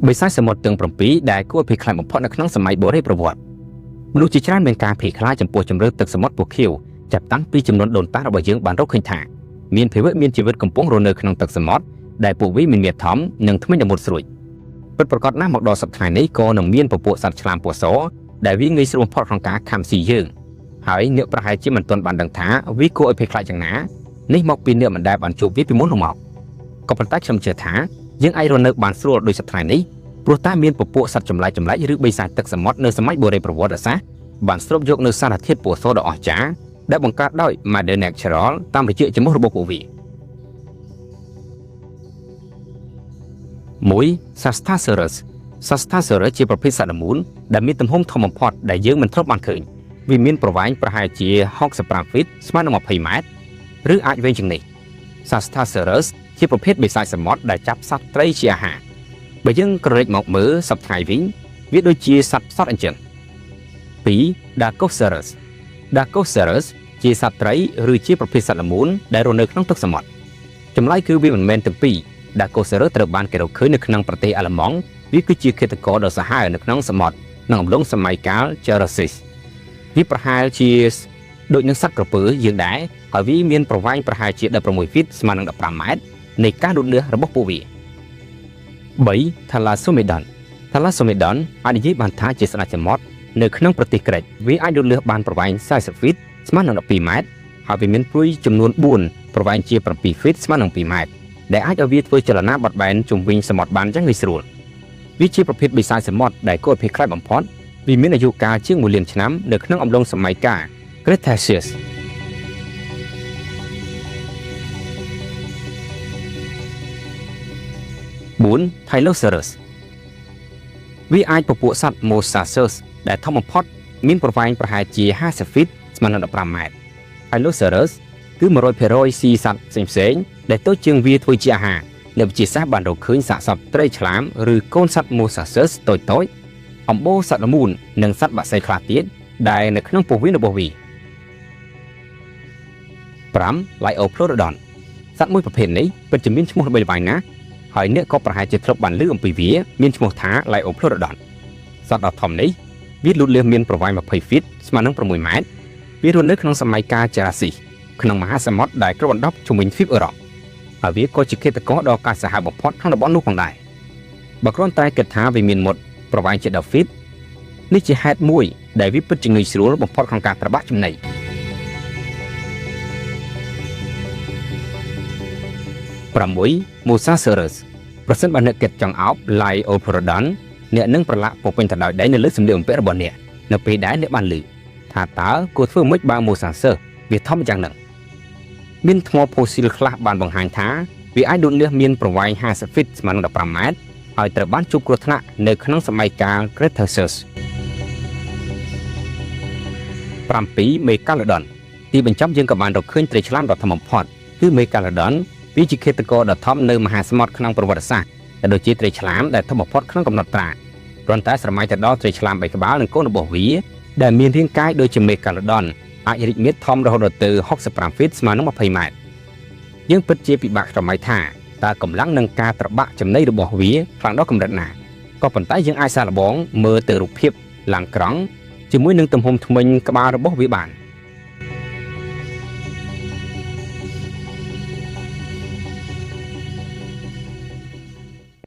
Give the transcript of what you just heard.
បិសាចសមុទ្រទាំង7ដែលគួរភ័យខ្លាចបំផុតនៅក្នុងសម័យបុរេប្រវត្តិមនុស្សជាច្រើនមានការភ័យខ្លាចចំពោះជម្រៅទឹកសមុទ្រពណ៌ខៀវចាប់តាំងពីចំនួនដូនតារបស់យើងបានរកឃើញថាមានភាវៈមានជីវិតកំពុងរស់នៅក្នុងទឹកសមុទ្រដែលពួកវាមានមាឌធំនិងធ្មេញដ៏មុតស្រួចពិតប្រាកដណាស់មកដល់សប្តាហ៍នេះក៏នឹងមានពពួកសត្វឆ្លាមពណ៌សដែលវាងាយស្រួលបំផុតក្នុងការខាំស៊ីយើងហើយអ្នកប្រហែលជាមិនទាន់បានដឹងថាវាគួរឲ្យភ័យខ្លាចយ៉ាងណានេះមកពីអ្នកមិនដែលបានជួបវាពីមុនមកក៏ប៉ុន្តែខ្ញុំជឿថាយើងអាចរស់នៅបានស្រួលដោយសប្តាហ៍នេះព្រោះតែមានពពួកសត្វចម្លែកឬបិសាចទឹកសមុទ្រនៅសម័យបុរេប្រវត្តិសាស្ត្របានស្រូបយកនៅសារធាតុពណ៌សដ៏អស្ចារ្យដែលបង្កើតដោយ Mother Natural តាមរយៈចំពោះរបស់ពួកវា1. Sastasaurus ជាប្រភេទសត្វល្មូនដែលមានទំហំធំបំផុតដែលយើងមិនធ្លាប់បានឃើញវាមានប្រវែងប្រហែលជា65 feet ស្មើនឹង20 ម៉ែត្រឬអាចវែងជាងនេះ Sastasaurus ជាប្រភេទបិសាចសមុទ្រដែលចាប់សត្វត្រីជាអាហារបើយើងក្រឡេកមកមើលសប្តាហ៍វិញវាដូចជាសត្វផ្សោតអញ្ចឹង 2. Dacosaurus ជាសត្វត្រីឬជាប្រភេទសត្វល្មូនដែលរស់នៅក្នុងទឹកសមុទ្រចម្លើយគឺវាមិនមែនទាំងពីរ Dacosaurus ត្រូវបានគេរកឃើញនៅក្នុងប្រទេសអាល្លឺម៉ង់វាគឺជាឃាតករដ៏សាហាវនៅក្នុងសមុទ្រក្នុងអំឡុងសម័យកាល Jurassic វាប្រហែលជាដូចនឹងសត្វក្រពើយើងដែរហើយវាមានប្រវែងប្រហែលជា16 feet ស្មើនឹង15 ម៉ែត្រនៃការលូតលាស់របស់ពួកវា 3. Thalassomedon អាចនិយាយបានថាជាស្ដេចសមុទ្រនៅក្នុងប្រទេសក្រិកវាអាចលូតលាស់បានប្រវែង40 feet ស្មើនឹង12 ម៉ែត្រហើយវាមានព្រុយចំនួន4ប្រវែងជា7 feet ស្មើនឹង2 ម៉ែត្រដែលអាចឲ្យវាធ្វើចលនាបត់បែនជុំវិញសមុទ្របានយ៉ាងងាយស្រួលវាជាប្រភេទបិសាចសមុទ្រដែលគួរឲ្យភ័យខ្លាចបំផុតវាមានអាយុកាលជាង1លានឆ្នាំនៅក្នុងអំឡុងសម័យកាល Cretaceous 4. Tylosaurus វាអាចពពួកសត្វ Mosasaurus ដែលធំបំផុតមានប្រវែងប្រហែលជា50 feet ស្មើនឹង15 ម៉ែត្រ Tylosaurus គឺ 100% ស៊ីសត្វផ្សេងៗដែលតូចជាងវាធ្វើជាអាហារអ្នកវិទ្យាសាស្ត្របានរកឃើញសាកសពត្រីឆ្លាមឬកូនសត្វ Mosasaurus តូចៗអំបូរសត្វល្មូននិងសត្វបក្សីខ្លះទៀតដែលនៅក្នុងពោះវៀនរបស់វា 5. Liopleurodon សត្វមួយប្រភេទនេះពិតជាមានឈ្មោះល្បីល្បាញណាស់ហើយអ្នកក៏ប្រហែលជាធ្លាប់បានឮអំពីវាមានឈ្មោះថា Liopleurodon សត្វដ៏ធំនេះវាលូតលាស់មានប្រវែង20 feet ស្មើនឹង6 ម៉ែត្រវារស់នៅក្នុងសម័យកាល Jurassic ក្នុងមហាសមុទ្រដែលគ្របដណ្ដប់ជុំវិញទ្វីបអឺរ៉ុបហើយវាក៏ជាឃាតករដ៏កាចសាហាវបំផុតក្នុងតំបន់នោះផងដែរបើគ្រាន់តែគិតថាវាមានមុតប្រវែងជា10 feet នេះជាហេតុមួយដែលវាពិតជាងាយស្រួលបំផុតក្នុងការត្របាក់ចំណី 6. Mosasaurus ប្រសិនបើអ្នកគិតចង់អោប Liopleurodon អ្នកនឹងប្រឡាក់ពោពេញទៅដោយដីនៅលើសម្លៀកបំពាក់របស់អ្នកនៅពេលដែលអ្នកបានឮថាតើគួរធ្វើម៉េចបើ Mosasaurus វាធំយ៉ាងហ្នឹងមានថ្មផូស៊ីលខ្លះបានបង្ហាញថាវាអាចលូតលាស់មានប្រវែង50 feet ស្មើនឹង15 ម៉ែត្រហើយត្រូវបានជួបគ្រោះថ្នាក់នៅក្នុងសម័យកាល Cretaceous 7. Megalodon ទីបញ្ចប់យើងក៏បានរកឃើញត្រីឆ្លាមដ៏ធំបំផុតគឺ Megalodon វាជាឃាតករដ៏ធំនៅមហាសមុទ្រក្នុងប្រវត្តិសាស្ត្រដែលដូចជាត្រីឆ្លាមដែលធំបំផុតក្នុងកំណត់ត្រាគ្រាន់តែស្រមៃទៅដល់ត្រីឆ្លាម3ក្បាលនិងកូនរបស់វាដែលមានរាងកាយដូចជា Megalodon អាចរីកមាឌធំរហូតដល់ទៅ65 feet ស្មើនឹង20 ម៉ែត្រយើងពិតជាពិបាកស្រមៃថាតើកម្លាំងនិងការត្របាក់ចំណីរបស់វាខ្លាំងដល់កម្រិតណាក៏ប៉ុន្តែយើងអាចសាកល្បងមើលទៅរូបភាពឡើងក្រង់ជាមួយនឹងទំហំធ្មេញក្បាលរបស់វាបាន